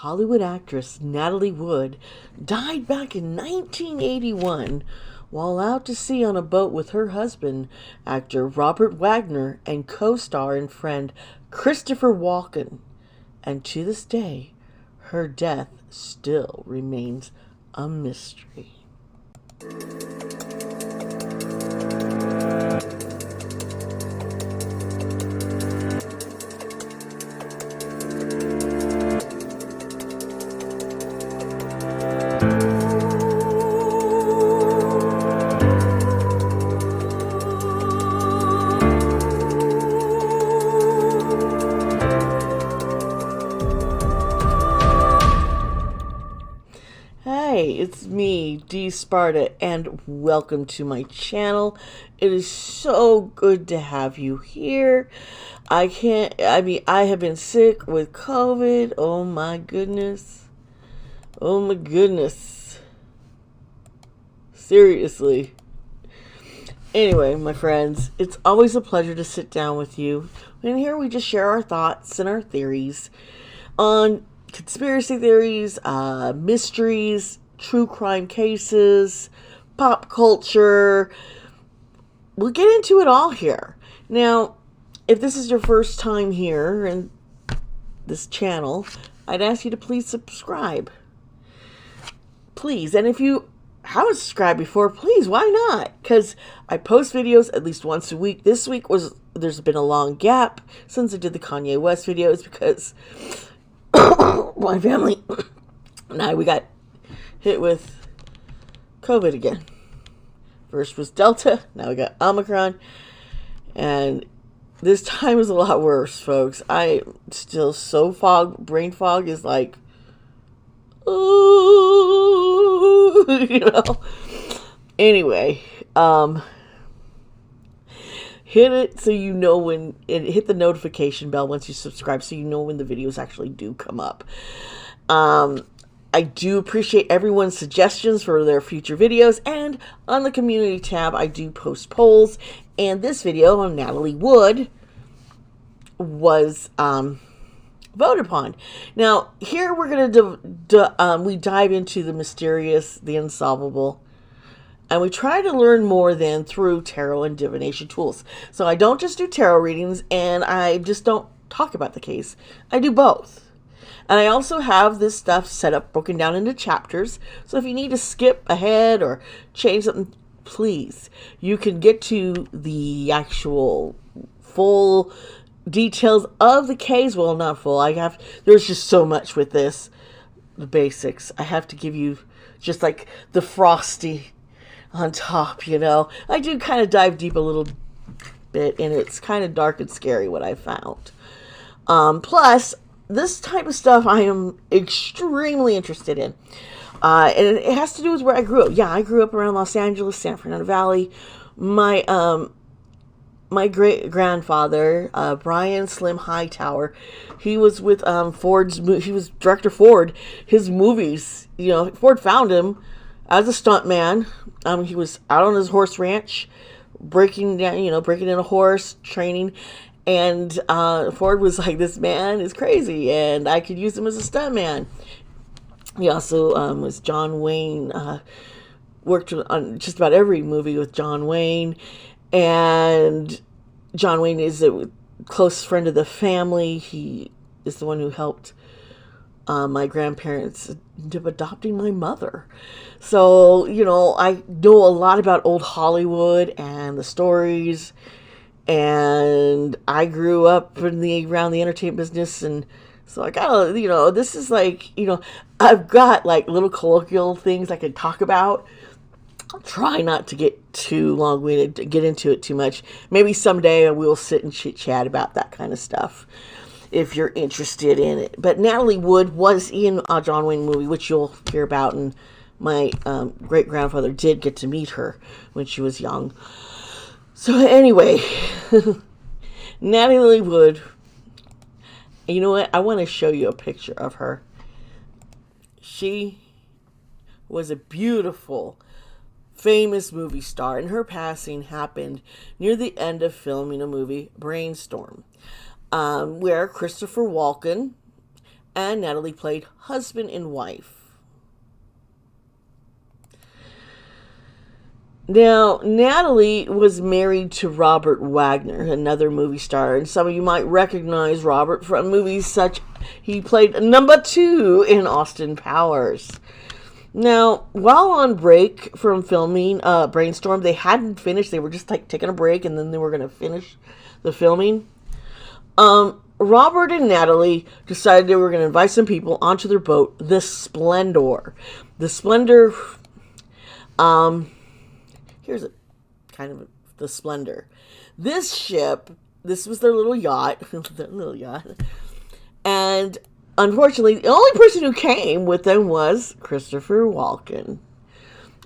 Hollywood actress Natalie Wood died back in 1981 while out to sea on a boat with her husband, actor Robert Wagner, and co-star and friend Christopher Walken. And to this day, her death still remains a mystery. Hey, it's me, Dee Sparta, and welcome to my channel. It is so good to have you here. I have been sick with COVID. Oh my goodness. Oh my goodness. Seriously. Anyway, my friends, it's always a pleasure to sit down with you. And here we just share our thoughts and our theories on conspiracy theories, mysteries, true crime cases, pop culture. We'll get into it all here. Now, if this is your first time here in this channel, I'd ask you to please subscribe. Please. And if you haven't subscribed before, please, why not? Because I post videos at least once a week. This week there's been a long gap since I did the Kanye West videos because my family and we got hit with COVID again. First was Delta, now we got Omicron, and this time is a lot worse, folks. I still so brain fog is like, ooh, you know. Anyway, hit it so you know when, and hit the notification bell once you subscribe so you know when the videos actually do come up. I do appreciate everyone's suggestions for their future videos, and on the community tab I do post polls, and this video on Natalie Wood was voted upon. Now here we're going we dive into the mysterious, the unsolvable, and we try to learn more than through tarot and divination tools. So I don't just do tarot readings, and I just don't talk about the case. I do both. And I also have this stuff set up, broken down into chapters. So if you need to skip ahead or change something, please. You can get to the actual full details of the case. Well, not full. There's just so much with this. The basics. I have to give you just like the frosty on top, you know. I do kind of dive deep a little bit, and it's kind of dark and scary what I found. Plus, this type of stuff I am extremely interested in. And it has to do with where I grew up. Yeah, I grew up around Los Angeles, San Fernando Valley. My great-grandfather, Brian Slim Hightower, he was with he was Director Ford. His movies, you know, Ford found him as a stuntman. He was out on his horse ranch, breaking in a horse, training. And Ford was like, this man is crazy, and I could use him as a stuntman. He also was John Wayne, worked on just about every movie with John Wayne. And John Wayne is a close friend of the family. He is the one who helped my grandparents adopting my mother. So, you know, I know a lot about old Hollywood and the stories. And I grew up around the entertainment business, and so I got, you know, this is like, you know, I've got like little colloquial things I can talk about. I'll try not to get too long-winded, to get into it too much. Maybe someday we'll sit and chit-chat about that kind of stuff if you're interested in it. But Natalie Wood was in a John Wayne movie, which you'll hear about, and my great-grandfather did get to meet her when she was young. So anyway, Natalie Wood, you know what? I want to show you a picture of her. She was a beautiful, famous movie star, and her passing happened near the end of filming a movie, Brainstorm, where Christopher Walken and Natalie played husband and wife. Now, Natalie was married to Robert Wagner, another movie star, and some of you might recognize Robert from movies such he played number 2 in Austin Powers. Now, while on break from filming Brainstorm, they hadn't finished. They were just like taking a break, and then they were going to finish the filming. Robert and Natalie decided they were going to invite some people onto their boat, the Splendor. The Splendor, here's a kind of the Splendor. This ship, this was their little yacht, and unfortunately, the only person who came with them was Christopher Walken.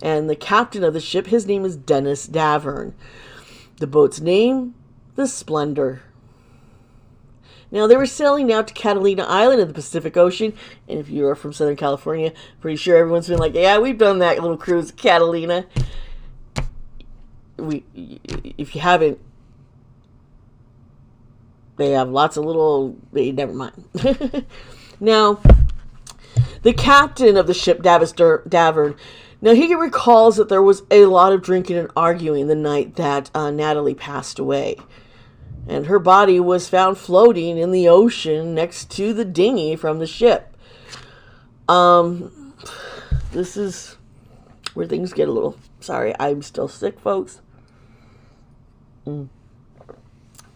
And the captain of the ship, his name is Dennis Davern. The boat's name, the Splendor. Now, they were sailing out to Catalina Island in the Pacific Ocean. And if you are from Southern California, pretty sure everyone's been like, yeah, we've done that little cruise, Catalina. If you haven't, they have lots of little, never mind. Now, the captain of the ship, Davern, now he recalls that there was a lot of drinking and arguing the night that Natalie passed away. And her body was found floating in the ocean next to the dinghy from the ship. This is where things get a little... Sorry, I'm still sick, folks.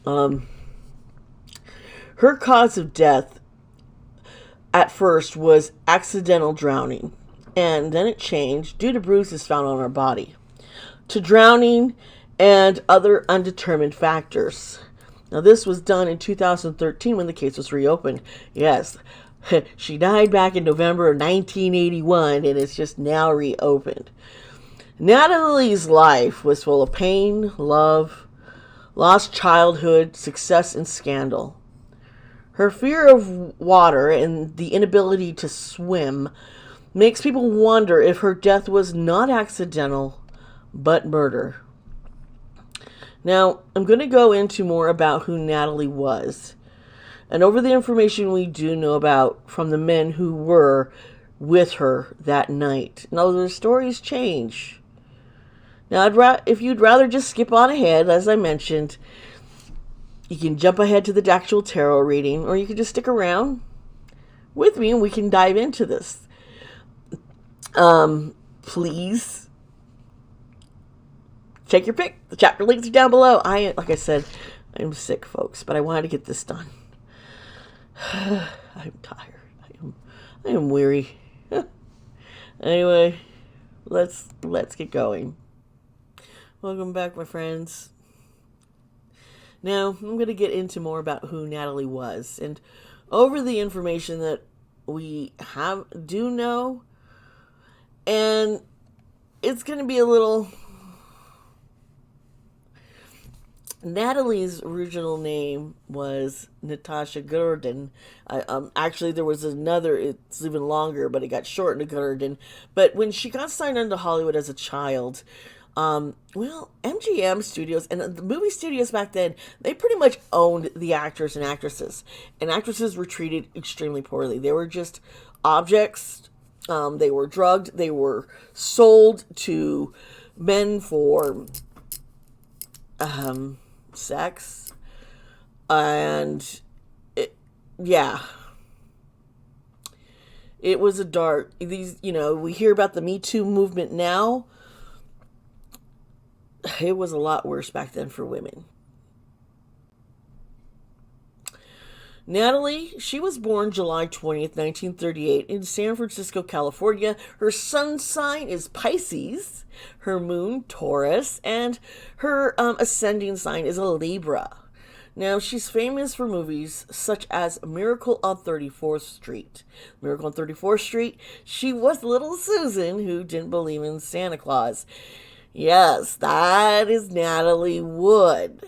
Her cause of death at first was accidental drowning, and then it changed due to bruises found on her body to drowning and other undetermined factors. Now, this was done in 2013 when the case was reopened. Yes, she died back in November of 1981, and it's just now reopened. Natalie's life was full of pain, love, lost childhood, success, and scandal. Her fear of water and the inability to swim makes people wonder if her death was not accidental, but murder. Now, I'm going to go into more about who Natalie was, and over the information we do know about from the men who were with her that night. Now, the stories change. Now, if you'd rather just skip on ahead, as I mentioned, you can jump ahead to the actual tarot reading, or you can just stick around with me and we can dive into this. Please take your pick. The chapter links are down below. Like I said, I'm sick, folks, but I wanted to get this done. I'm tired. I am weary. Anyway, let's get going. Welcome back, my friends. Now, I'm going to get into more about who Natalie was, and over the information that we do know, and it's going to be a little... Natalie's original name was Natasha Gurdon. Actually, there was another, it's even longer, but it got shortened to Gurdon. But when she got signed into Hollywood as a child, MGM Studios and the movie studios back then, they pretty much owned the actors and actresses. And actresses were treated extremely poorly. They were just objects. They were drugged. They were sold to men for sex. And it was a dark... we hear about the Me Too movement now. It was a lot worse back then for women. Natalie, she was born July 20th, 1938 in San Francisco, California. Her sun sign is Pisces, her moon Taurus, and her ascending sign is a Libra. Now, she's famous for movies such as Miracle on 34th Street. Miracle on 34th Street, she was little Susan who didn't believe in Santa Claus. Yes, that is Natalie Wood.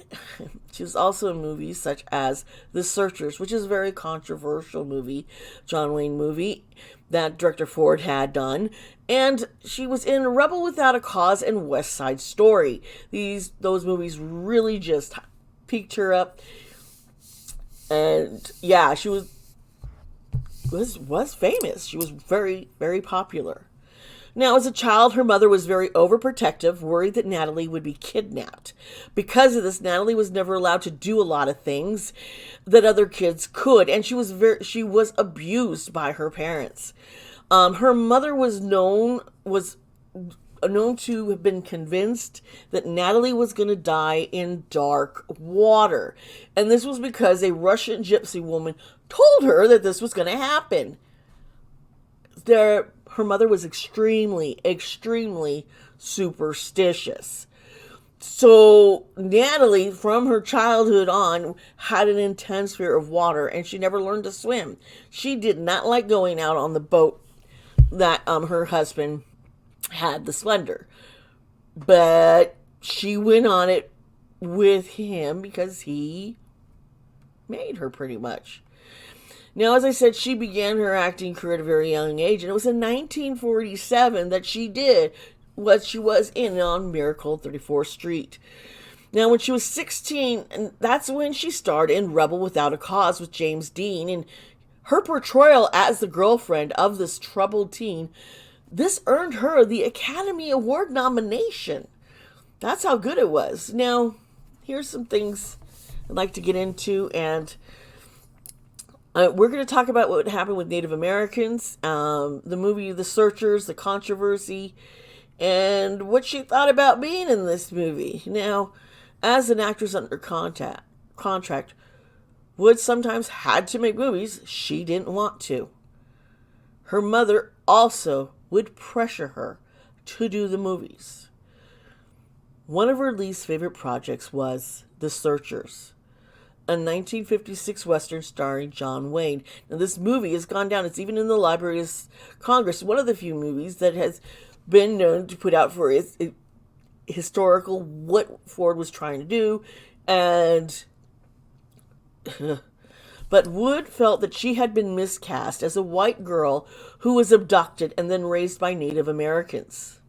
She was also in movies such as The Searchers, which is a very controversial movie, John Wayne movie that director Ford had done. And she was in Rebel Without a Cause and West Side Story. Those movies really just piqued her up. And yeah, she was was famous. She was very, very popular. Now, as a child, her mother was very overprotective, worried that Natalie would be kidnapped. Because of this, Natalie was never allowed to do a lot of things that other kids could, and she was abused by her parents. Her mother was known to have been convinced that Natalie was going to die in dark water, and this was because a Russian gypsy woman told her that this was going to happen. Her mother was extremely, extremely superstitious. So Natalie, from her childhood on, had an intense fear of water, and she never learned to swim. She did not like going out on the boat that her husband had, the Splendor. But she went on it with him because he made her, pretty much. Now, as I said, she began her acting career at a very young age, and it was in 1947 that she did what she was in on Miracle on 34th Street. Now, when she was 16, and that's when she starred in Rebel Without a Cause with James Dean, and her portrayal as the girlfriend of this troubled teen, this earned her the Academy Award nomination. That's how good it was. Now, here's some things I'd like to get into, and we're going to talk about what happened with Native Americans, the movie The Searchers, the controversy, and what she thought about being in this movie. Now, as an actress under contract, Wood sometimes had to make movies she didn't want to. Her mother also would pressure her to do the movies. One of her least favorite projects was The Searchers, a 1956 Western starring John Wayne. Now, this movie has gone down. It's even in the Library of Congress. One of the few movies that has been known to put out for its historical, what Ford was trying to do. And but Wood felt that she had been miscast as a white girl who was abducted and then raised by Native Americans.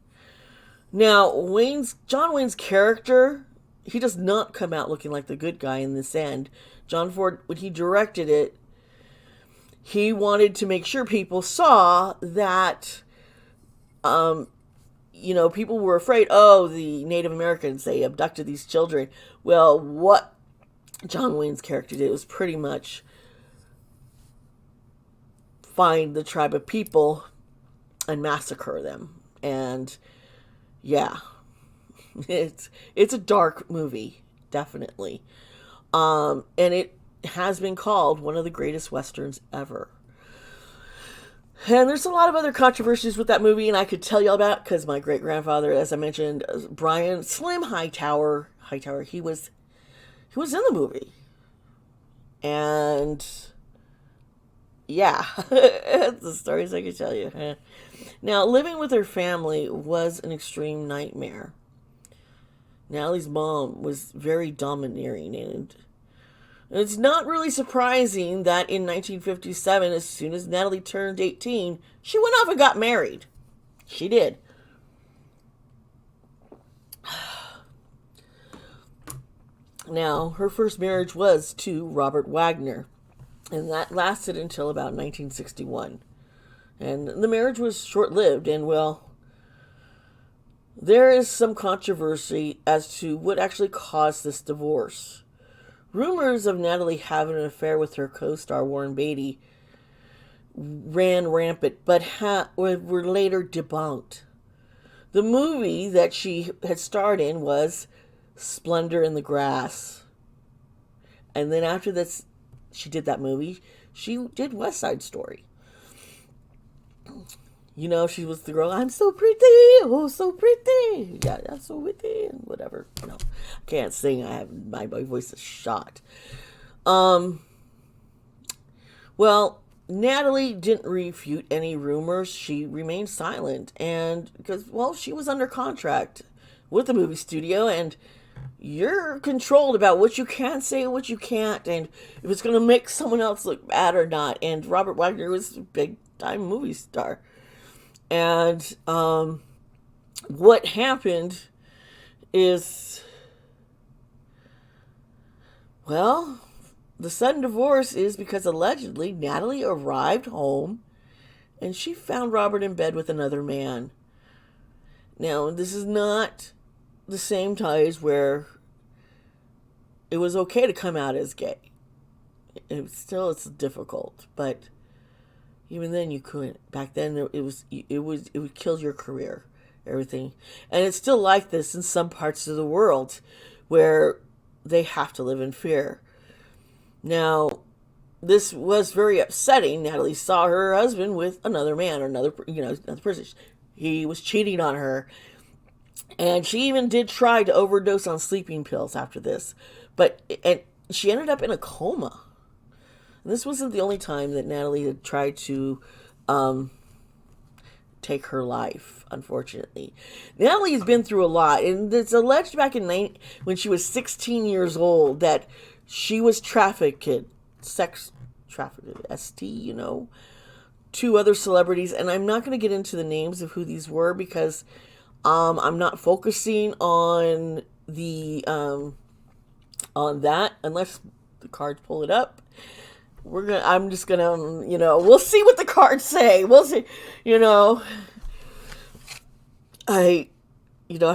Now, John Wayne's character, he does not come out looking like the good guy in this end. John Ford, when he directed it, he wanted to make sure people saw that, people were afraid, the Native Americans, they abducted these children. Well, what John Wayne's character did was pretty much find the tribe of people and massacre them. And yeah, it's a dark movie, definitely. And it has been called one of the greatest Westerns ever. And there's a lot of other controversies with that movie, and I could tell you all about, because my great-grandfather, as I mentioned, Brian Slim Hightower, he was in the movie. And yeah, the stories I could tell you. Now, living with her family was an extreme nightmare. Natalie's mom was very domineering, and it's not really surprising that in 1957, as soon as Natalie turned 18, she went off and got married. She did. Now, her first marriage was to Robert Wagner, and that lasted until about 1961. And the marriage was short-lived, and well, there is some controversy as to what actually caused this divorce. Rumors of Natalie having an affair with her co-star Warren Beatty ran rampant, but were later debunked. The movie that she had starred in was Splendor in the Grass. And then after this, she did that movie, she did West Side Story. She was the girl, I'm so pretty, oh, so pretty. Yeah, that's so pretty, and whatever. No, I can't sing. My voice is shot. Well, Natalie didn't refute any rumors. She remained silent, and because, she was under contract with the movie studio, and you're controlled about what you can say and what you can't, and if it's going to make someone else look bad or not. And Robert Wagner was a big-time movie star. And what happened is, the sudden divorce is because allegedly Natalie arrived home and she found Robert in bed with another man. Now, this is not the same ties where it was okay to come out as gay. It's difficult, but even then you couldn't. Back then it would kill your career, everything. And it's still like this in some parts of the world where they have to live in fear. Now, this was very upsetting. Natalie saw her husband with another man or another person. He was cheating on her. And she even did try to overdose on sleeping pills after this. And she ended up in a coma. And this wasn't the only time that Natalie had tried to take her life, unfortunately. Natalie has been through a lot. And it's alleged back when she was 16 years old that she was sex trafficked, ST, two other celebrities. And I'm not going to get into the names of who these were because I'm not focusing on on that unless the cards pull it up. I'm just gonna, we'll see what the cards say. We'll see, I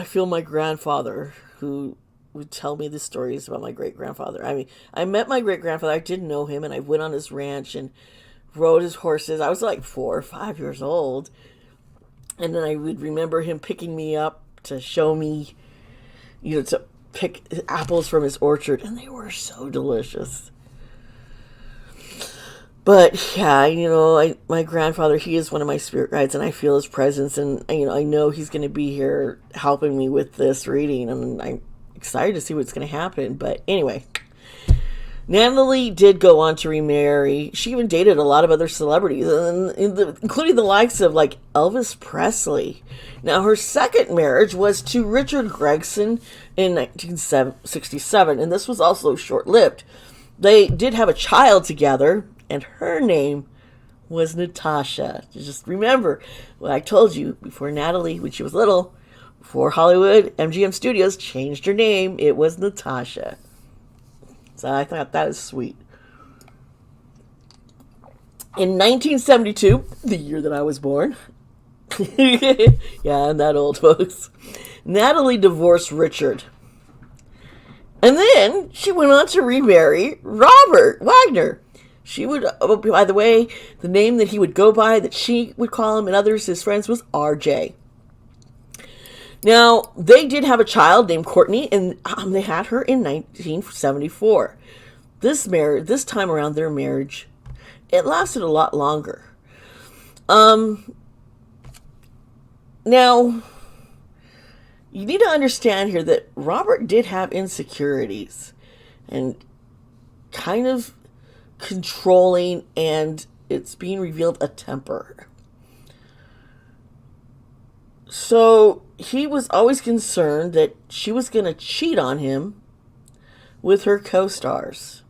feel my grandfather who would tell me the stories about my great-grandfather. I mean, I met my great-grandfather. I didn't know him, and I went on his ranch and rode his horses. I was like 4 or 5 years old. And then I would remember him picking me up to show me, to pick apples from his orchard. And they were so delicious. But yeah, my grandfather, he is one of my spirit guides and I feel his presence. And, I know he's going to be here helping me with this reading. And I'm excited to see what's going to happen. But anyway, Natalie did go on to remarry. She even dated a lot of other celebrities, including the likes of like Elvis Presley. Now, her second marriage was to Richard Gregson in 1967, and this was also short-lived. They did have a child together, and her name was Natasha. Just remember what I told you before. Natalie, when she was little, before Hollywood, MGM Studios changed her name, it was Natasha. So I thought that was sweet. In 1972, the year that I was born, yeah, I'm that old, folks, Natalie divorced Richard. And then she went on to remarry Robert Wagner. She would, by the way, the name that he would go by, that she would call him and others, his friends, was RJ. Now, they did have a child named Courtney, and they had her in 1974. This time around, their marriage, it lasted a lot longer. Now, you need to understand here that Robert did have insecurities and kind of controlling, and it's being revealed a temper. So he was always concerned that she was going to cheat on him with her co-stars.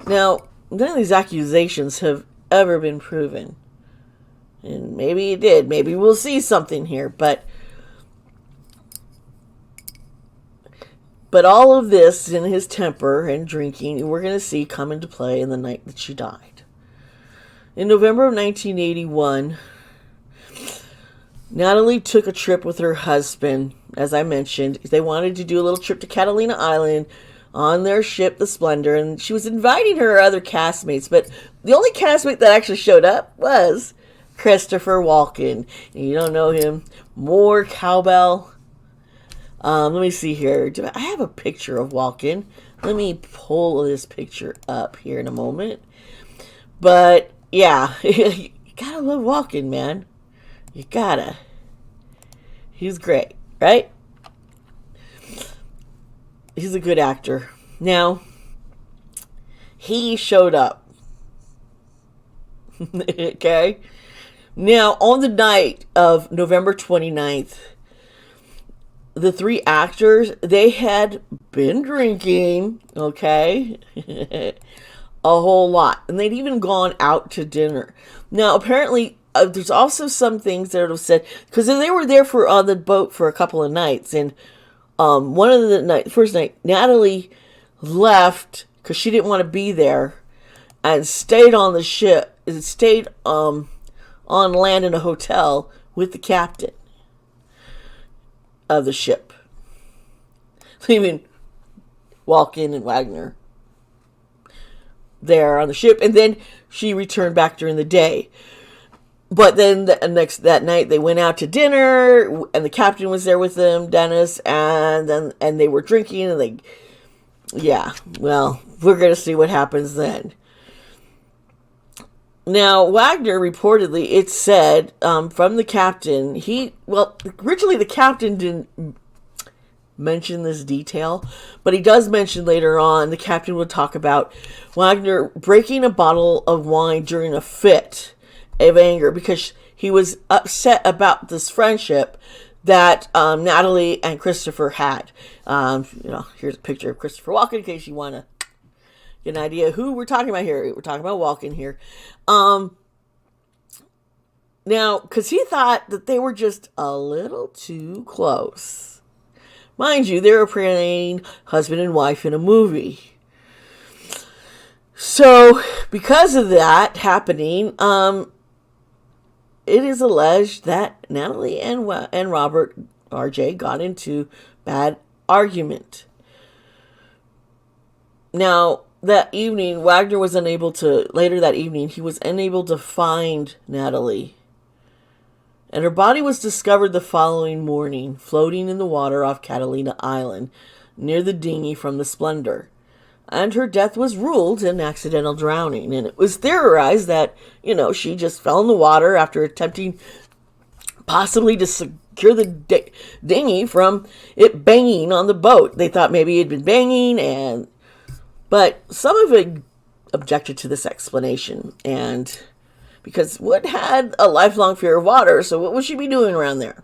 Now, none of these accusations have ever been proven. And maybe it did. Maybe we'll see something here. But all of this and his temper and drinking, we're going to see come into play in the night that she died. In November of 1981... Natalie took a trip with her husband, as I mentioned. They wanted to do a little trip to Catalina Island on their ship, the Splendor, and she was inviting her other castmates, but the only castmate that actually showed up was Christopher Walken. And you don't know him. More cowbell. Let me see here. I have a picture of Walken. Let me pull this picture up here in a moment. But, yeah, you gotta love Walken, man. You gotta. He's great, right? He's a good actor. Now, he showed up. Okay? Now, on the night of November 29th, the three actors, they had been drinking, okay? A whole lot. And they'd even gone out to dinner. Now, apparently, there's also some things that have said, because they were there on the boat for a couple of nights, and one of the first night, Natalie left because she didn't want to be there, and stayed on the ship. Stayed on land in a hotel with the captain of the ship, leaving Walken and Wagner there on the ship, and then she returned back during the day. But then that night they went out to dinner, and the captain was there with them, Dennis, and they were drinking, and we're gonna see what happens then. Now, Wagner reportedly, it said from the captain, originally the captain didn't mention this detail, but he does mention later on, the captain would talk about Wagner breaking a bottle of wine during a fit of anger because he was upset about this friendship that Natalie and Christopher had. Here's a picture of Christopher Walken in case you want to get an idea who we're talking about here. We're talking about Walken here. Now, because he thought that they were just a little too close. Mind you, they were playing husband and wife in a movie. So, because of that happening, it is alleged that Natalie and Robert RJ got into bad argument. Now, that evening, Wagner was unable to find Natalie. And her body was discovered the following morning, floating in the water off Catalina Island, near the dinghy from the Splendor. And her death was ruled an accidental drowning. And it was theorized that, she just fell in the water after attempting possibly to secure the dinghy from it banging on the boat. They thought maybe it had been banging, but some of it objected to this explanation. And because Wood had a lifelong fear of water, so what would she be doing around there?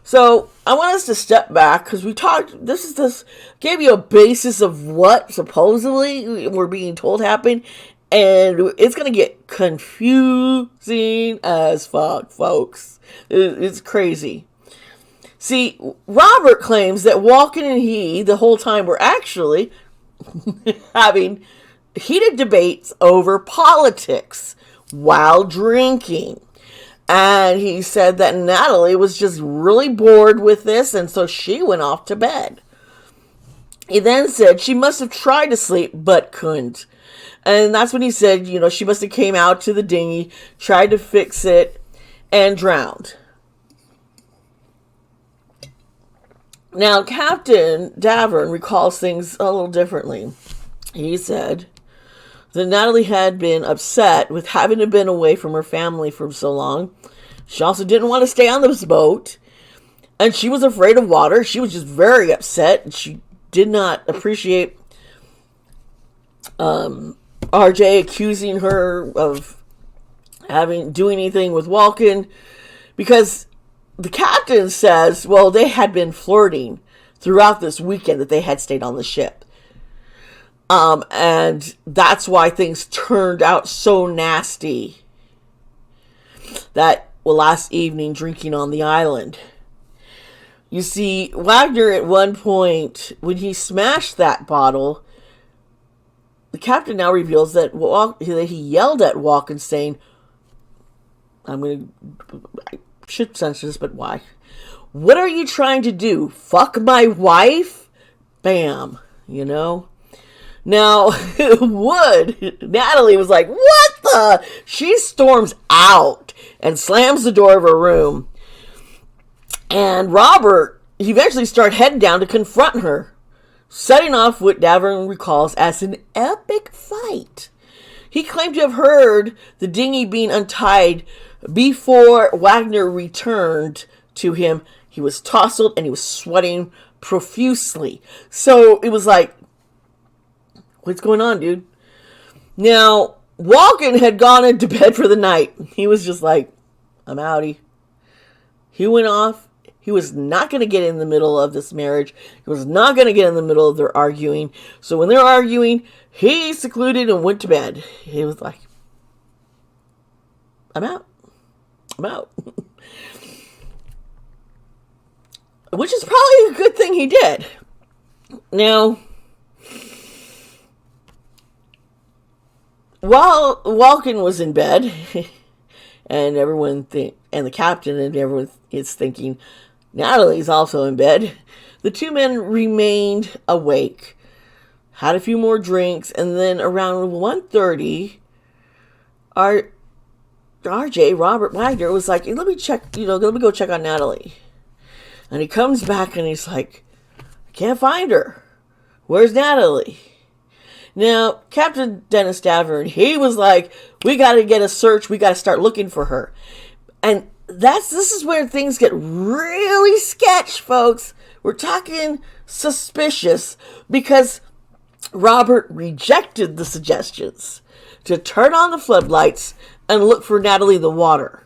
So I want us to step back because we talked. This gave you a basis of what supposedly we're being told happened, and it's gonna get confusing as fuck, folks. It's crazy. See, Robert claims that Walken and he the whole time were actually having heated debates over politics while drinking. And he said that Natalie was just really bored with this, and so she went off to bed. He then said she must have tried to sleep, but couldn't. And that's when he said, she must have came out to the dinghy, tried to fix it, and drowned. Now, Captain Davern recalls things a little differently. He said that Natalie had been upset with having to been away from her family for so long. She also didn't want to stay on this boat, and she was afraid of water. She was just very upset, and she did not appreciate RJ accusing her of doing anything with Walken, because the captain says, well, they had been flirting throughout this weekend that they had stayed on the ship. And that's why things turned out so nasty last evening drinking on the island. You see, Wagner at one point, when he smashed that bottle, the captain now reveals that he yelled at Walken saying, I should censor this, but why? What are you trying to do? Fuck my wife? Bam. Now, Natalie was like, what the? She storms out and slams the door of her room. And Robert eventually started heading down to confront her, setting off what Davern recalls as an epic fight. He claimed to have heard the dinghy being untied before Wagner returned to him. He was tousled and he was sweating profusely. So it was like, what's going on, dude? Now, Walken had gone into bed for the night. He was just like, I'm outie. He went off. He was not going to get in the middle of this marriage. He was not going to get in the middle of their arguing. So when they're arguing, he secluded and went to bed. He was like, I'm out. I'm out. Which is probably a good thing he did. Now, while Walken was in bed, and and the captain and everyone is thinking Natalie's also in bed, the two men remained awake, had a few more drinks, and then around 1:30, our RJ, Robert Wagner, was like, let me go check on Natalie. And he comes back and he's like, I can't find her. Where's Natalie? Now, Captain Dennis Davern, he was like, we got to get a search. We got to start looking for her. And this is where things get really sketch, folks. We're talking suspicious because Robert rejected the suggestions to turn on the floodlights and look for Natalie in the water.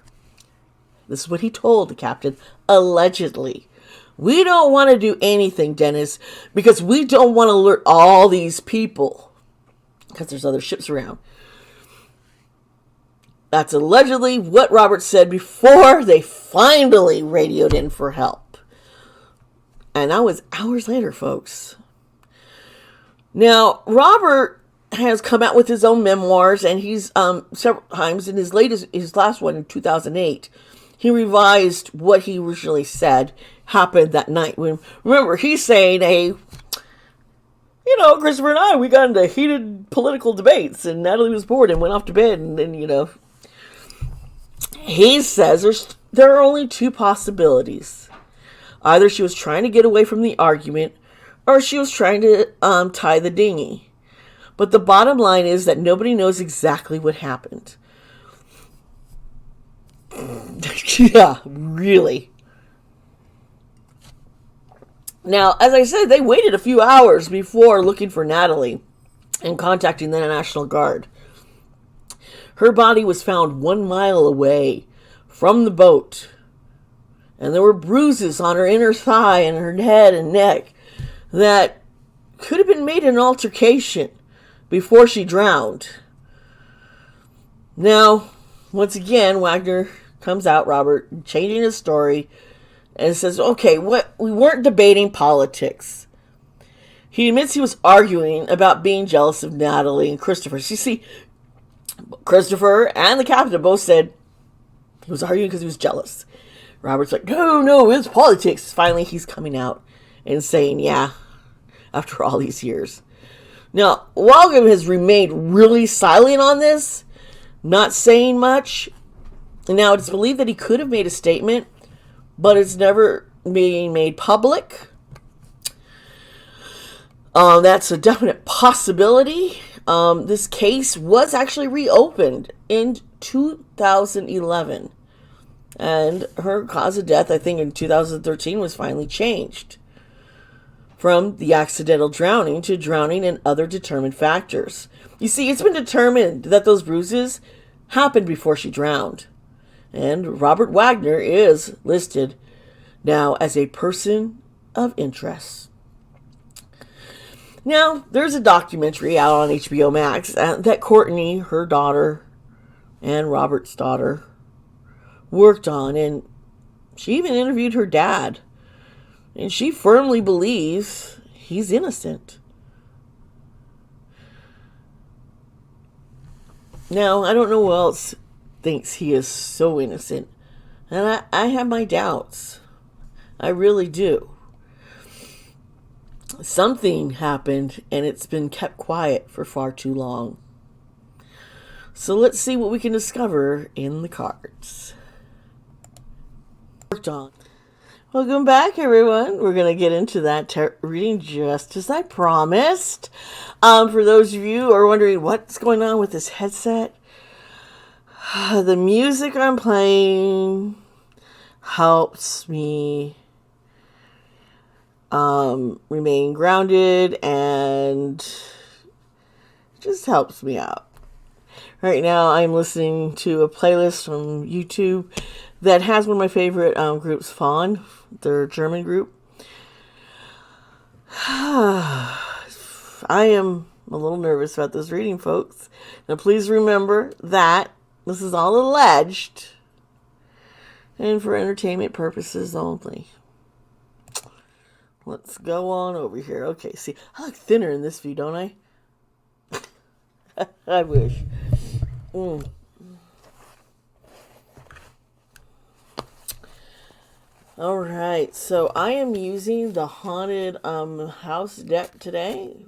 This is what he told the captain, allegedly. We don't want to do anything, Dennis, because we don't want to alert all these people, because there's other ships around. That's allegedly what Robert said before they finally radioed in for help. And that was hours later, folks. Now, Robert has come out with his own memoirs, and he's several times in his last one in 2008, he revised what he originally said happened that night. Remember, he's saying, hey, Christopher and I, we got into heated political debates, and Natalie was bored and went off to bed, and then, he says there are only two possibilities. Either she was trying to get away from the argument, or she was trying to tie the dinghy. But the bottom line is that nobody knows exactly what happened. Yeah, really. Now, as I said, they waited a few hours before looking for Natalie and contacting the National Guard. Her body was found 1 mile away from the boat, and there were bruises on her inner thigh and her head and neck that could have been made in an altercation before she drowned. Now, once again, Wagner comes out, Robert, changing his story, and says, okay, we weren't debating politics. He admits he was arguing about being jealous of Natalie and Christopher. So you see, Christopher and the captain both said he was arguing because he was jealous. Robert's like, no, it's politics. Finally, he's coming out and saying, yeah, after all these years. Now, Walgam has remained really silent on this, not saying much. Now, it's believed that he could have made a statement, but it's never being made public. That's a definite possibility. This case was actually reopened in 2011. And her cause of death, I think in 2013, was finally changed from the accidental drowning to drowning and other determined factors. You see, it's been determined that those bruises happened before she drowned. And Robert Wagner is listed now as a person of interest. Now, there's a documentary out on HBO Max that Courtney, her daughter, and Robert's daughter worked on, and she even interviewed her dad, and she firmly believes he's innocent. Now, I don't know who else thinks he is so innocent, and I have my doubts. I really do. Something happened, and it's been kept quiet for far too long. So let's see what we can discover in the cards. Worked on. Welcome back, everyone. We're going to get into that reading just as I promised. For those of you who are wondering what's going on with this headset, the music I'm playing helps me remain grounded and just helps me out. Right now, I'm listening to a playlist from YouTube that has one of my favorite groups, Fawn, their German group. I am a little nervous about this reading, folks. Now, please remember that this is all alleged and for entertainment purposes only. Let's go on over here. Okay, see, I look thinner in this view, don't I? I wish. Mm. All right, so I am using the Haunted House deck today.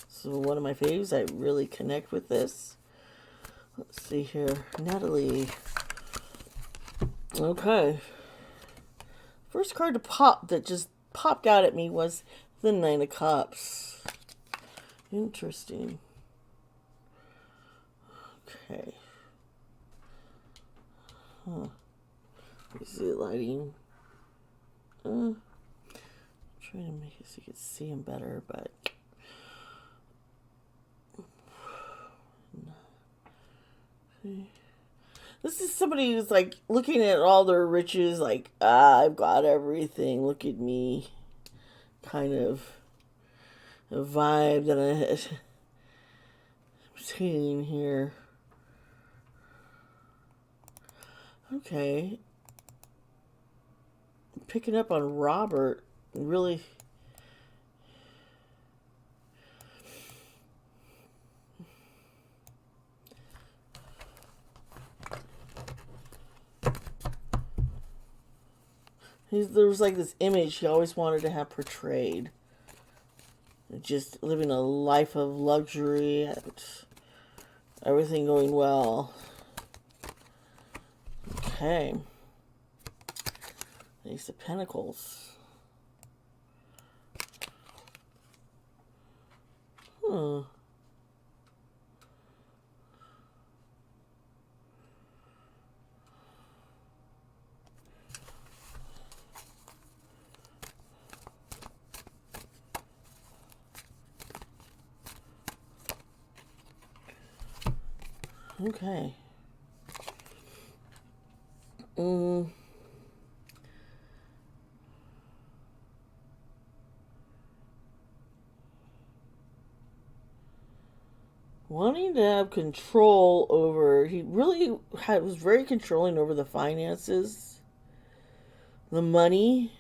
So one of my faves. I really connect with this. Let's see here, Natalie. Okay. First card to pop that just popped out at me was the Nine of Cups. Interesting. Okay. Huh. Is it lighting? Trying to make it so you can see him better, but this is somebody who's like looking at all their riches, like, I've got everything, look at me, kind of a vibe that I'm seeing here. Okay. Picking up on Robert, really. There was like this image he always wanted to have portrayed. Just living a life of luxury and everything going well. Okay. Ace of Pentacles. Okay. Wanting to have control over, he really was very controlling over the finances, the money.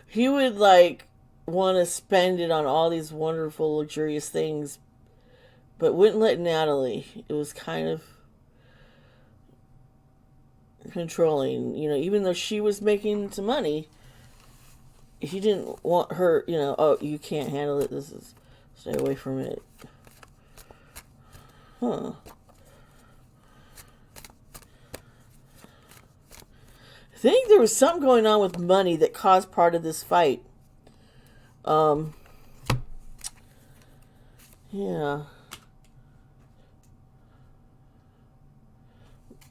He would like want to spend it on all these wonderful, luxurious things, but wouldn't let Natalie. It was kind of controlling, even though she was making some money. He didn't want her, oh, you can't handle it. Stay away from it. Huh. I think there was something going on with money that caused part of this fight. Yeah.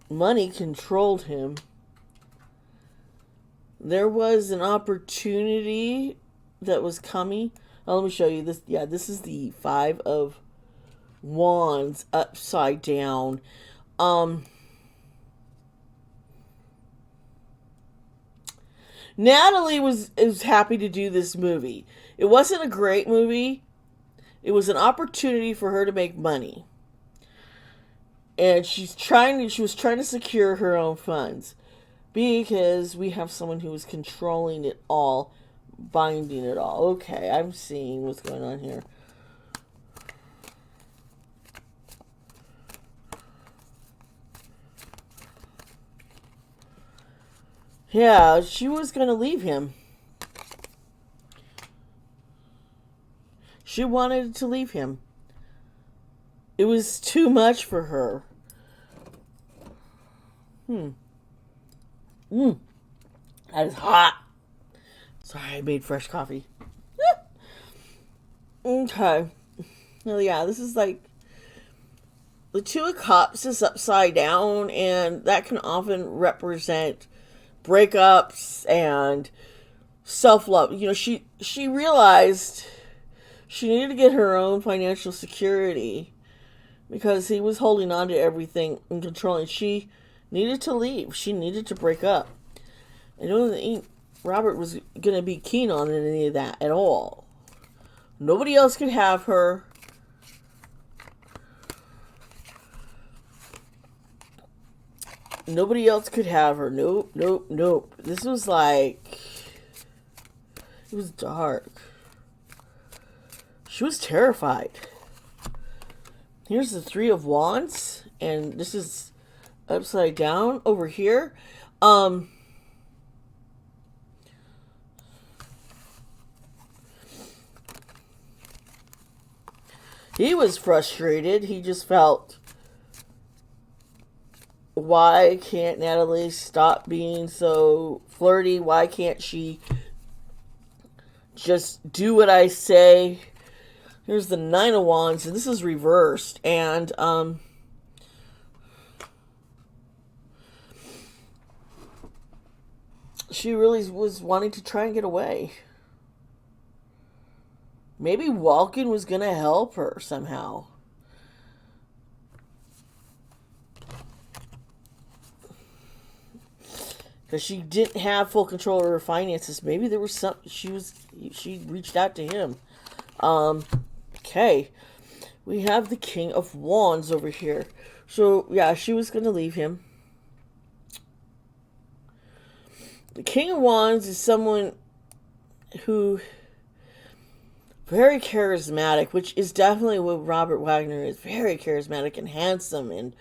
Money controlled him. There was an opportunity that was coming. Oh, let me show you this. Yeah, this is the Five of Wands upside down. Natalie was happy to do this movie. It wasn't a great movie. It was an opportunity for her to make money. And she was trying to secure her own funds. Because we have someone who is controlling it all, binding it all. Okay, I'm seeing what's going on here. Yeah, she was going to leave him. She wanted to leave him. It was too much for her. That is hot. Sorry, I made fresh coffee. Okay. Well, yeah, this is like the Two of Cups is upside down, and that can often represent breakups and self-love. She realized she needed to get her own financial security because he was holding on to everything and controlling. She needed to leave. She needed to break up. I don't think Robert was going to be keen on any of that at all. Nobody else could have her. Nobody else could have her. Nope, nope, nope. This was like... It was dark. She was terrified. Here's the Three of Wands, and this is upside down over here. He was frustrated. He just felt, why can't Natalie stop being so flirty? Why can't she just do what I say? Here's the Nine of Wands, and this is reversed. And she really was wanting to try and get away. Maybe walking was going to help her somehow. Because she didn't have full control of her finances. Maybe there was some, she reached out to him. Okay. We have the King of Wands over here. So, yeah, she was going to leave him. The King of Wands is someone who very charismatic, which is definitely what Robert Wagner is. Very charismatic and handsome,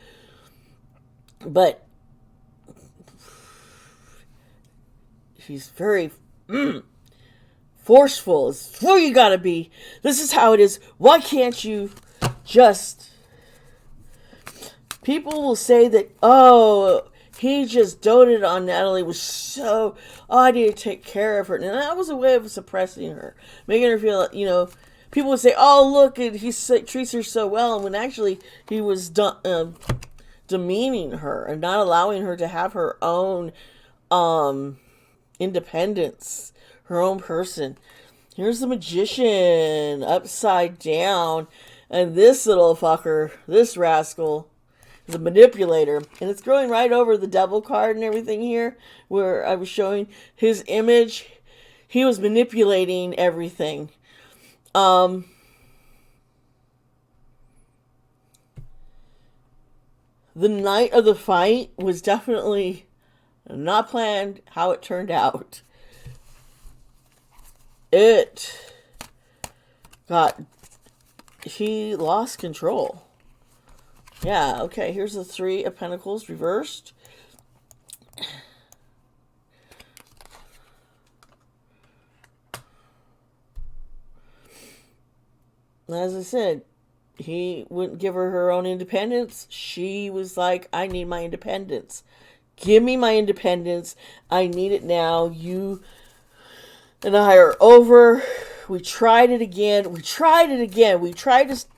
but he's very forceful. It's who you gotta be. This is how it is. Why can't you just... People will say that, oh, he just doted on Natalie, was so, oh, I need to take care of her. And that was a way of suppressing her, making her feel, people would say, oh, look, he treats her so well. And when actually he was demeaning her and not allowing her to have her own independence, her own person. Here's the Magician upside down. And this little fucker, this rascal, the manipulator, and it's going right over the Devil card and everything here where I was showing his image. He was manipulating everything. The night of the fight was definitely not planned how it turned out. He lost control. Yeah, okay, here's the Three of Pentacles reversed. As I said, he wouldn't give her her own independence. She was like, I need my independence. Give me my independence. I need it now. You and I are over. We tried it again. We tried to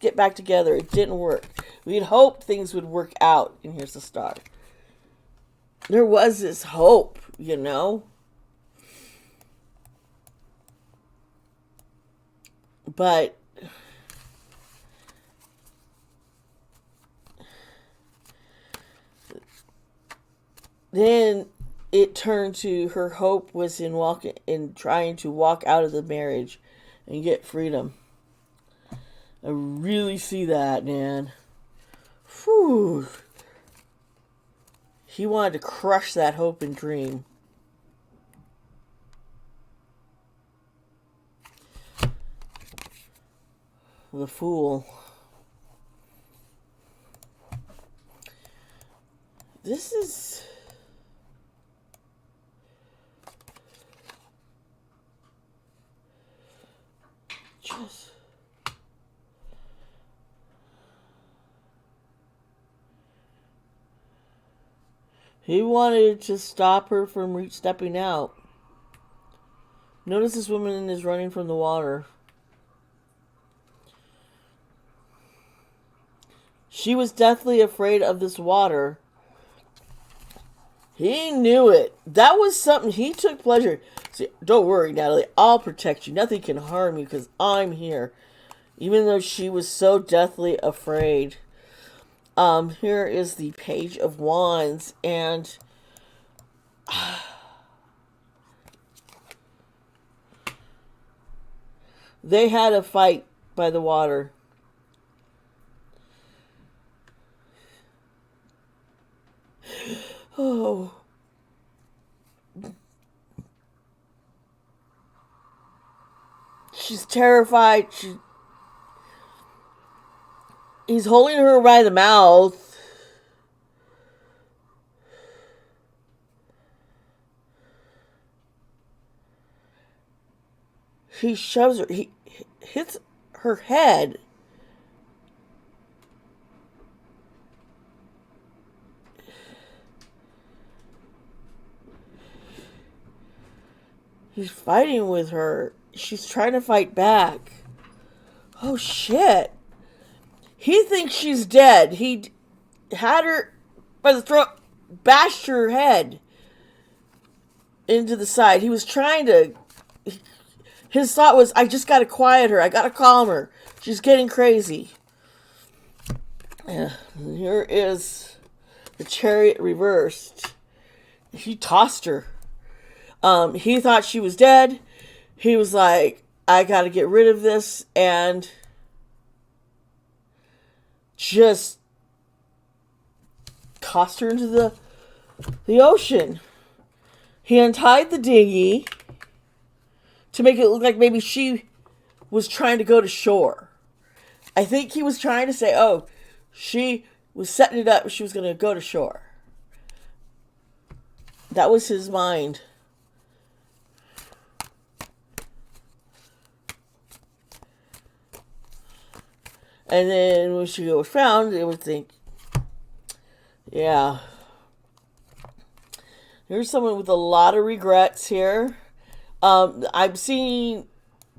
get back together. It didn't work. We had hoped things would work out. And here's the star. There was this hope, But then it turned to her hope was in trying to walk out of the marriage and get freedom. I really see that, man. Whew. He wanted to crush that hope and dream. The Fool. This is... just... He wanted to stop her from stepping out. Notice this woman is running from the water. She was deathly afraid of this water. He knew it. That was something he took pleasure. See, don't worry, Natalie. I'll protect you. Nothing can harm you because I'm here. Even though she was so deathly afraid. Here is the Page of Wands, and they had a fight by the water. Oh. She's terrified. He's holding her by the mouth. He shoves her. He hits her head. He's fighting with her. She's trying to fight back. Oh, shit. He thinks she's dead. He had her by the throat, bashed her head into the side. He was trying to... His thought was, I just got to quiet her. I got to calm her. She's getting crazy. Here is the chariot reversed. He tossed her. He thought she was dead. He was like, I got to get rid of this. And just tossed her into the ocean. He untied the dinghy to make it look like maybe she was trying to go to shore. I think he was trying to say, oh, she was setting it up. She was going to go to shore. That was his mind. And then when she was found, they would think, yeah. Here's someone with a lot of regrets here. I'm seeing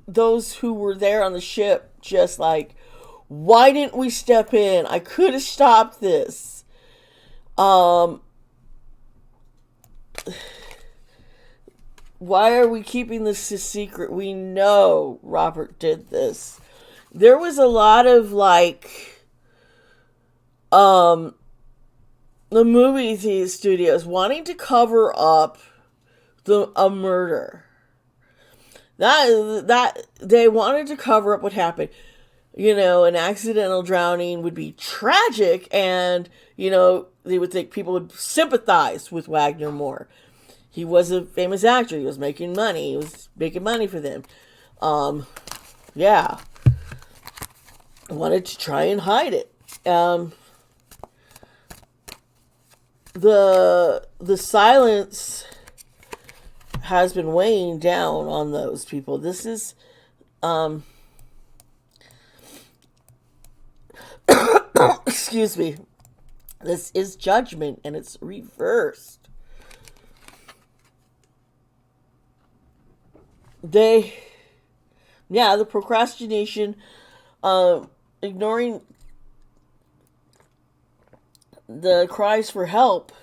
those who were there on the ship just like, why didn't we step in? I could have stopped this. Why are we keeping this a secret? We know Robert did this. There was a lot of like the movie studios wanting to cover up a murder. That they wanted to cover up what happened. You know, an accidental drowning would be tragic, and you know, they would think people would sympathize with Wagner more. He was a famous actor. He was making money. He was making money for them. Yeah. I wanted to try and hide it. The silence has been weighing down on those people. This is excuse me. This is judgment, and it's reversed. The procrastination, ignoring the cries for help,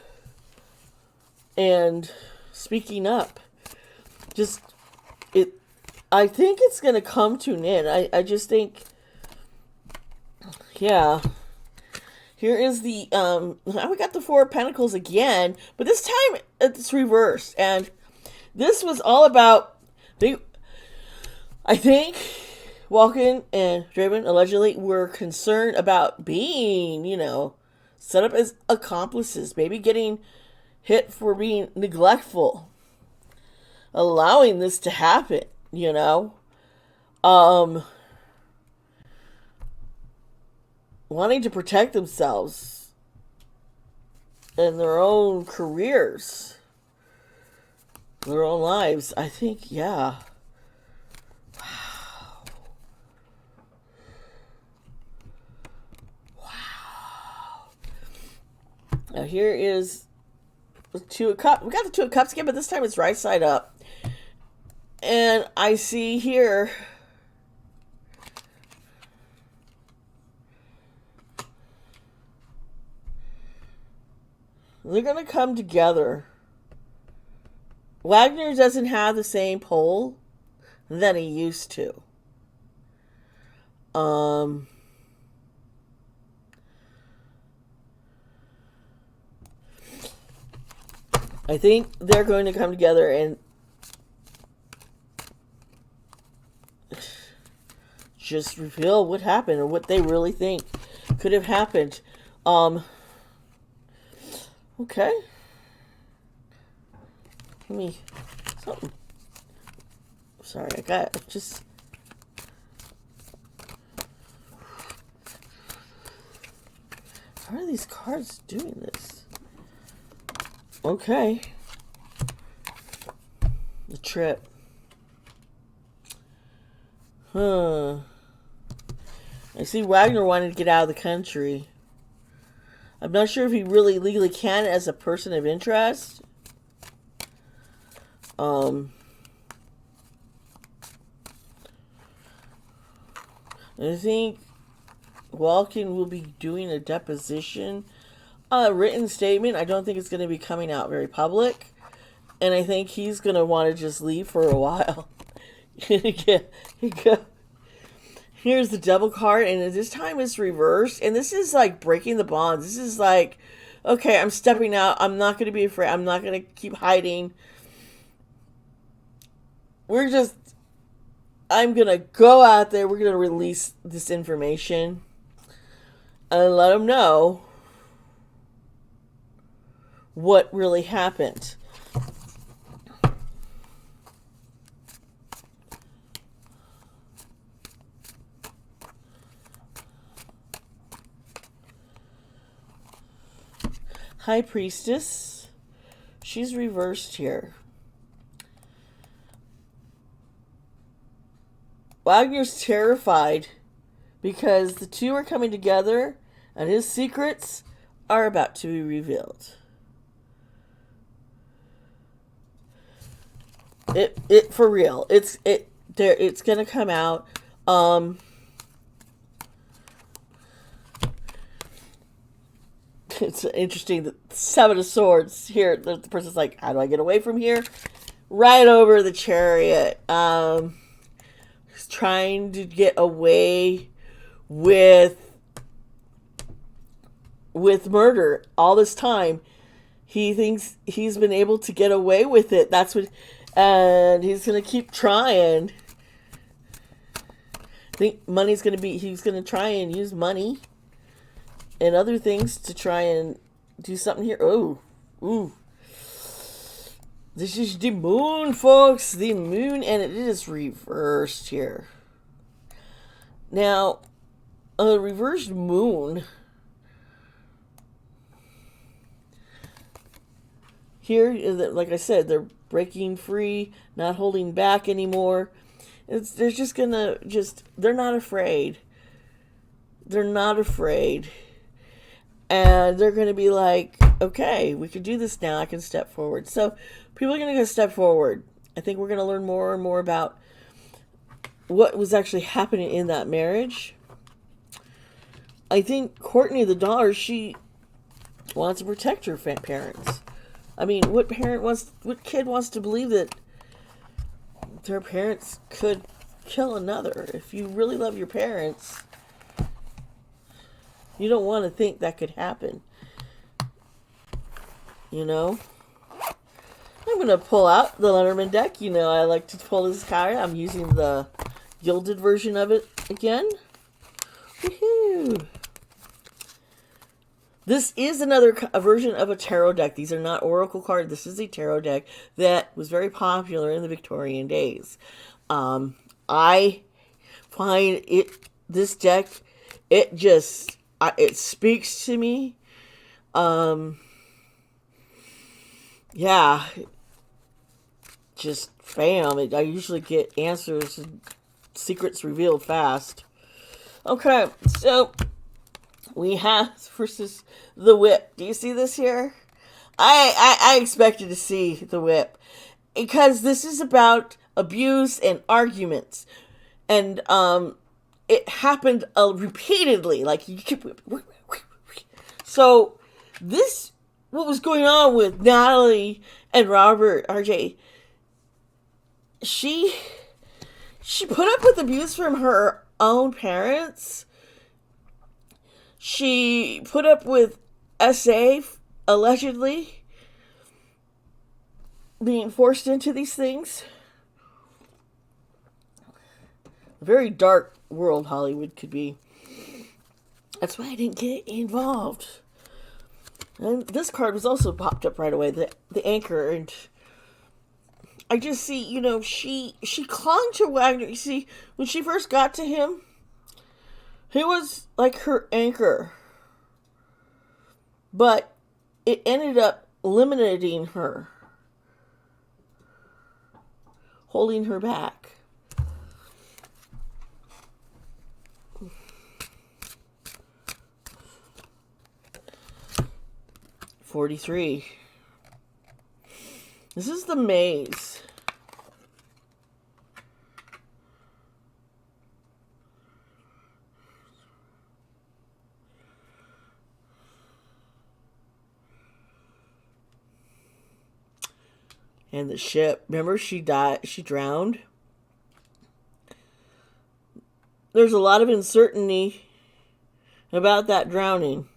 and speaking up. I think it's going to come to an end. I just think, yeah. Here is the, now we got the Four of Pentacles again, but this time it's reversed. And this was all about, I think Walken and Draven allegedly were concerned about being, set up as accomplices, maybe getting hit for being neglectful, allowing this to happen, wanting to protect themselves and their own careers, their own lives. I think, yeah. Now here is the Two of Cups. We got the Two of Cups again, but this time it's right side up. And I see here they're going to come together. Wagner doesn't have the same pull that he used to. I think they're going to come together and just reveal what happened or what they really think could have happened. Okay. Give me something. Sorry, I got just... Why are these cards doing this? Okay. The trip. I see Wagner wanted to get out of the country. I'm not sure if he really legally can as a person of interest. I think Walken will be doing a deposition, a written statement. I don't think it's going to be coming out very public. And I think he's going to want to just leave for a while. Here's the double card, and this time it's reversed. And this is like breaking the bonds. This is like, okay, I'm stepping out. I'm not going to be afraid. I'm not going to keep hiding. I'm going to go out there. We're going to release this information and let them know what really happened. High Priestess. She's reversed here. Wagner's terrified because the two are coming together and his secrets are about to be revealed. It for real. It's gonna come out. It's interesting that the Seven of Swords here, the person's like, how do I get away from here? Right over the Chariot. He's trying to get away with murder all this time. He thinks he's been able to get away with it. And he's going to keep trying. I think he's going to try and use money and other things to try and do something here. Oh, ooh. This is the moon, folks. The moon, and it is reversed here. Now, a reversed moon. Here, like I said, they're breaking free, not holding back anymore. They're not afraid. They're not afraid. And they're going to be like, okay, we can do this now. I can step forward. So people are going to step forward. I think we're going to learn more and more about what was actually happening in that marriage. I think Courtney, the daughter, she wants to protect her parents. I mean, what kid wants to believe that their parents could kill another? If you really love your parents, you don't want to think that could happen. You know? I'm going to pull out the Lenormand deck. You know, I like to pull this card. I'm using the gilded version of it again. Woohoo! This is another version of a tarot deck. These are not oracle cards. This is a tarot deck that was very popular in the Victorian days. I find this deck, it speaks to me. Yeah. Just bam. I usually get answers and secrets revealed fast. Okay, so we have versus the whip. Do you see this here? I expected to see the whip because this is about abuse and arguments, and it happened repeatedly. Like you keep so this what was going on with Natalie and Robert RJ. She put up with abuse from her own parents. She put up with SA, allegedly, being forced into these things. A very dark world Hollywood could be. That's why I didn't get involved. And this card was also popped up right away, the anchor, and I just see, you know, she clung to Wagner. You see, when she first got to him, he was like her anchor. But it ended up eliminating her, holding her back. $43. This is the maze. And the ship, remember she drowned? There's a lot of uncertainty about that drowning.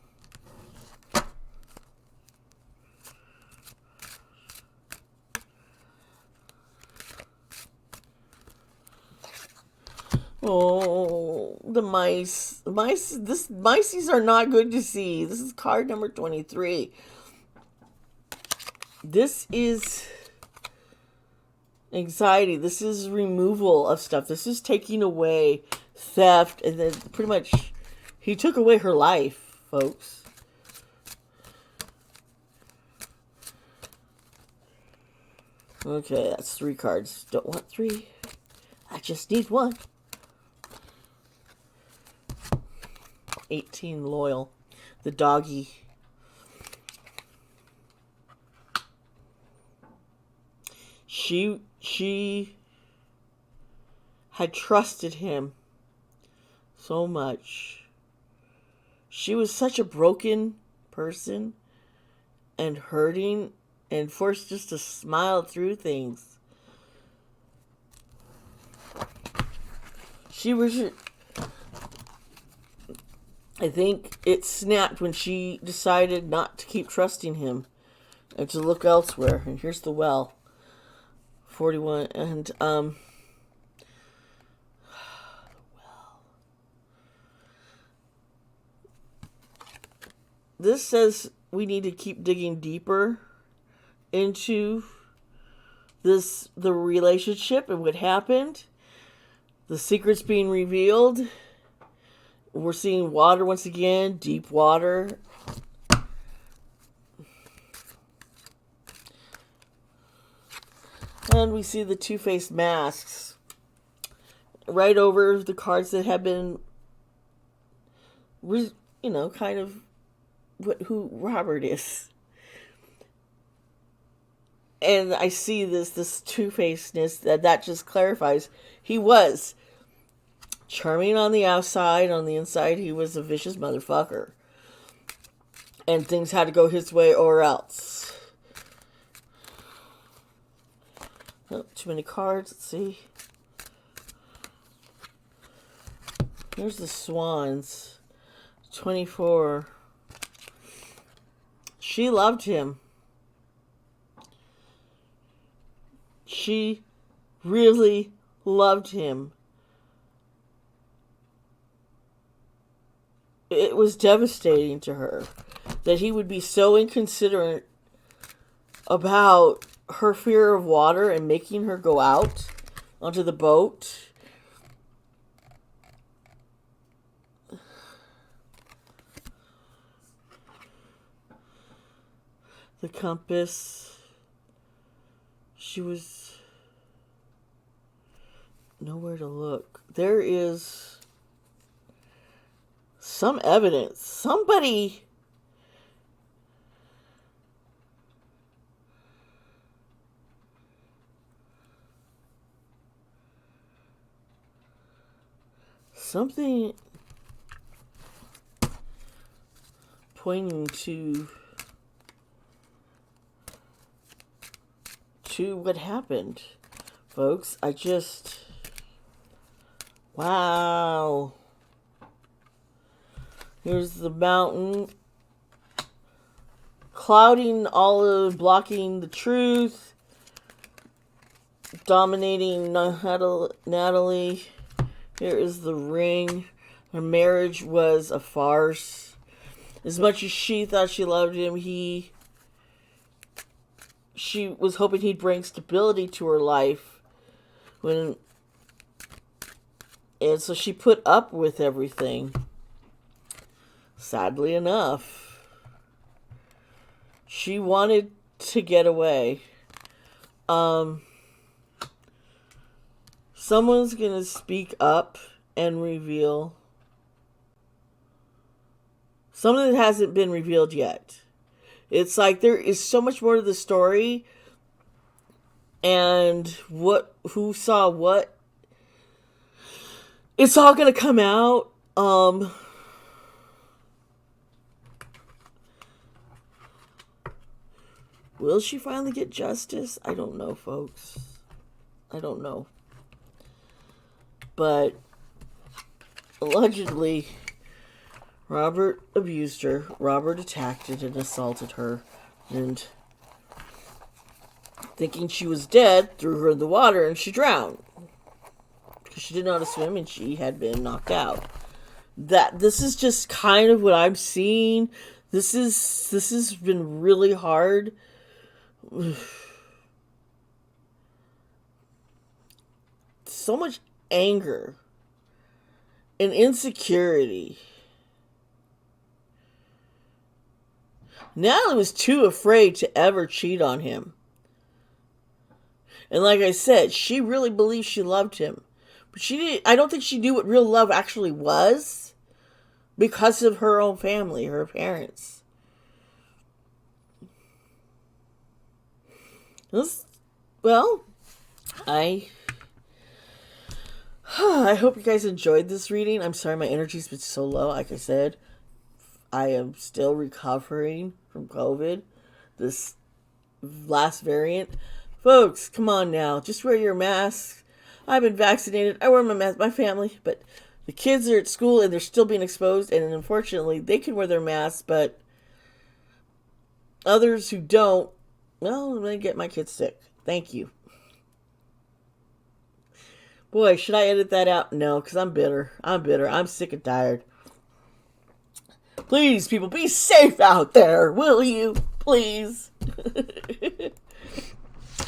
Oh, the mice. Mices are not good to see. This is card number 23. This is anxiety. This is removal of stuff. This is taking away theft. And then pretty much he took away her life, folks. Okay, that's 3 cards. Don't want 3. I just need 1. 18, loyal. The doggy. She had trusted him so much. She was such a broken person and hurting and forced just to smile through things. She was... I think it snapped when she decided not to keep trusting him and to look elsewhere. And here's the well. 41. And, well. This says we need to keep digging deeper into the relationship and what happened. The secrets being revealed. We're seeing water once again, deep water. And we see the two-faced masks right over the cards that have been, kind of who Robert is. And I see this two-facedness that just clarifies he was charming on the outside, on the inside he was a vicious motherfucker. And things had to go his way or else. Oh, too many cards, let's see. Here's the swans. 24. She loved him. She really loved him. It was devastating to her that he would be so inconsiderate about her fear of water and making her go out onto the boat. The compass. She was nowhere to look. There is some evidence. Somebody something pointing to what happened, folks. Wow. Here's the mountain. Clouding blocking the truth. Dominating Natalie. Here is the ring. Her marriage was a farce. As much as she thought she loved him, she was hoping he'd bring stability to her life. And so she put up with everything. Sadly enough. She wanted to get away. Someone's gonna speak up and reveal something that hasn't been revealed yet. It's like there is so much more to the story, and who saw what, it's all gonna come out. Will she finally get justice? I don't know, folks. I don't know. But allegedly, Robert abused her. Robert attacked it and assaulted her. And thinking she was dead, threw her in the water and she drowned. Because she didn't know how to swim and she had been knocked out. This is just kind of what I'm seeing. This has been really hard. So much anger and insecurity. Natalie was too afraid to ever cheat on him. And like I said, she really believed she loved him. But I don't think she knew what real love actually was because of her own family, her parents. Well, I hope you guys enjoyed this reading. I'm sorry my energy's been so low. Like I said, I am still recovering from COVID, this last variant. Folks, come on now. Just wear your mask. I've been vaccinated. I wear my mask, my family, but the kids are at school and they're still being exposed, and unfortunately they can wear their masks, but others who don't, well, I'm going to get my kids sick. Thank you. Boy, should I edit that out? No, because I'm bitter. I'm sick and tired. Please, people, be safe out there, will you? Please.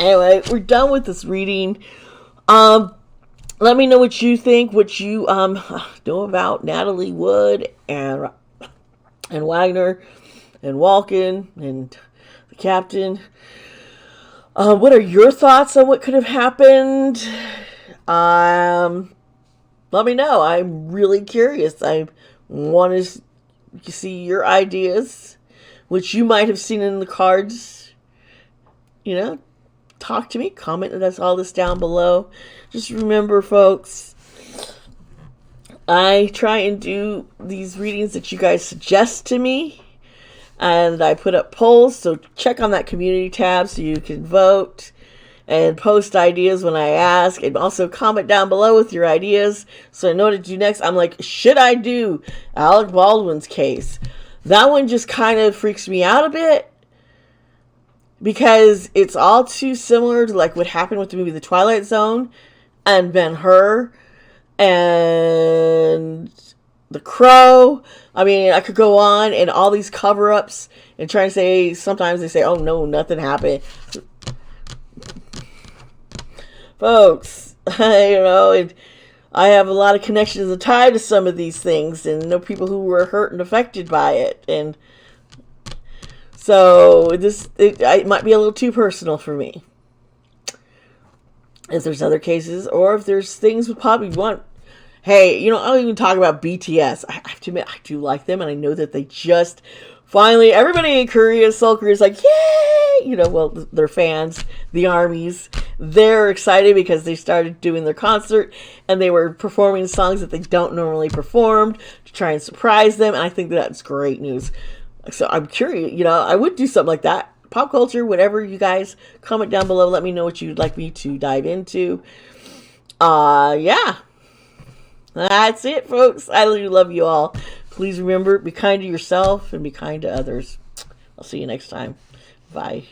Anyway, we're done with this reading. Let me know what you think, what you know about Natalie Wood and Wagner and Walken and the captain. What are your thoughts on what could have happened? Let me know. I'm really curious. I want to see your ideas, which you might have seen in the cards. You know, talk to me. Comment us all this down below. Just remember, folks, I try and do these readings that you guys suggest to me. And I put up polls, so check on that community tab so you can vote and post ideas when I ask. And also comment down below with your ideas so I know what to do next. I'm like, should I do Alec Baldwin's case? That one just kind of freaks me out a bit because it's all too similar to like what happened with the movie The Twilight Zone and Ben-Hur and The Crow. I mean, I could go on and all these cover-ups and try and say, sometimes they say, oh no, nothing happened. Folks, I have a lot of connections and tie to some of these things and know people who were hurt and affected by it. And so it might be a little too personal for me. If there's other cases or if there's things with Pop you want. Hey, I'll even talk about BTS. I have to admit, I do like them, and I know that they just finally, everybody in Korea, Seoul Korea is like, yay! Well, their fans, the armies, they're excited because they started doing their concert, and they were performing songs that they don't normally perform to try and surprise them, and I think that's great news. So I'm curious, I would do something like that. Pop culture, whatever, you guys, comment down below. Let me know what you'd like me to dive into. Yeah. That's it, folks. I really love you all. Please remember, be kind to yourself and be kind to others. I'll see you next time. Bye.